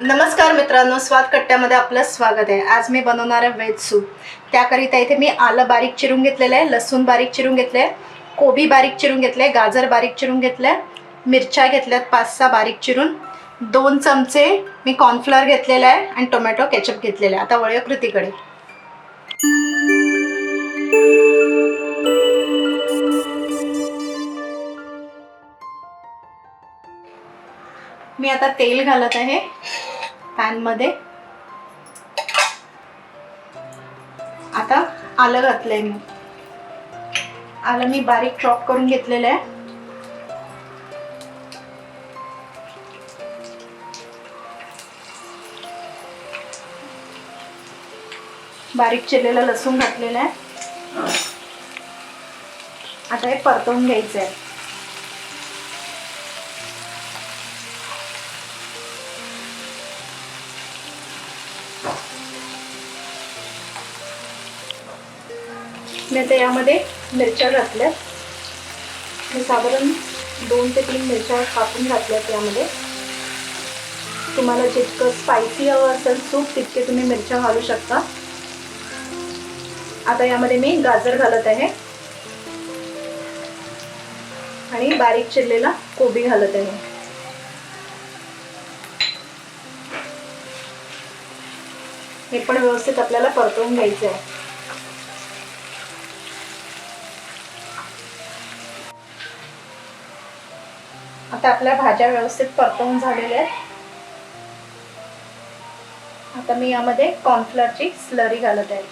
नमस्कार मित्रांनो, स्वाद कट्ट्यामध्ये आपलं स्वागत आहे। आज मी बनवणार आहे व्हेज सूप। त्याकरिता इथे मी आलं बारीक चिरून घेतलेलं आहे, लसूण बारीक चिरून घेतले, कोबी बारीक चिरून घेतले, गाजर बारीक चिरून घेतले, मिरच्या घेतल्यात 5-6 बारीक चिरून, 2 चमचे मी कॉर्नफ्लोअर घेतलेला आहे आणि टोमॅटो केचप घेतलेला आहे। आता वळूया कृतीकडे। मी आता तेल घालत आहे पॅन मध्ये। आता आलं घातलंय मी। आलं मी बारीक चॉप करून घेतलेलं आहे। बारीक चिरलेलं लसूण घातलेलं आहे। आता हे परतवून घ्यायचं आहे। मी आता यामध्ये मिरच्या घातल्या। मी साधारण 2 ते 3 मिरच्या कापून घातल्यात यामध्ये। तुम्हाला जितकं स्पायसी हवं असेल सूप तितके तुम्ही मिरच्या घालू शकता। आता यामध्ये मी गाजर घालत आहे आणि बारीक चिरलेला कोबी घालत आहे। हे पण व्यवस्थित आपल्याला परतवून घ्यायचं आहे। आता आपल्या भाज्या व्यवस्थित परतवून झालेल्या आहेत। आता मी यामध्ये कॉर्नफ्लोअरची स्लरी घालत आहे,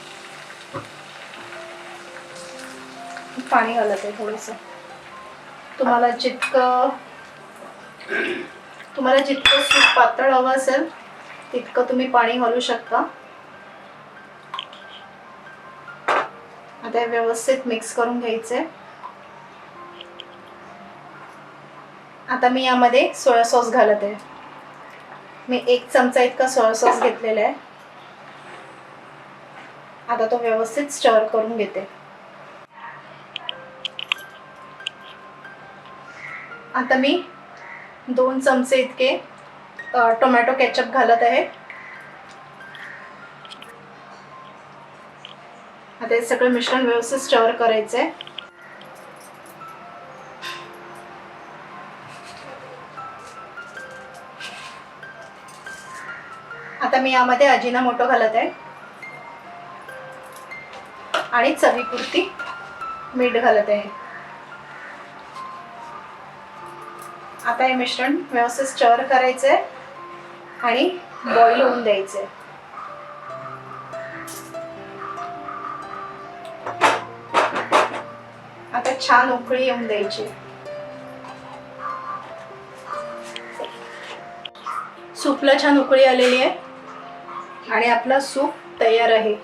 पाणी घालत आहे थोडंसं। तुम्हाला जितकं सूप पातळ हवं असेल तितकं तुम्ही पाणी घालू शकता। आता हे व्यवस्थित मिक्स करून घ्यायचंय। आता मी यामध्ये सोया सॉस घालत आहे। मी 1 चमचा इतका सोया सॉस घेतलेला आहे। आता तो व्यवस्थित स्टर करून घेते। आता मी 2 चमचे इतके टोमॅटो केचप घालत आहे। आता हे सगळं मिश्रण व्यवस्थित स्टर करायचं आहे। आता मी यामध्ये अजिनोमोटो घालत आहे आणि चवीपुरती मीठ घालत आहे। आता हे मिश्रण व्यवस्थित स्टर करायचं आहे आणि बॉईल होऊन द्यायचं आहे। आता छान उकळी येऊन द्यायची। सूपला छान उकळी आलेली आहे आणि आपला सूप तयार आहे।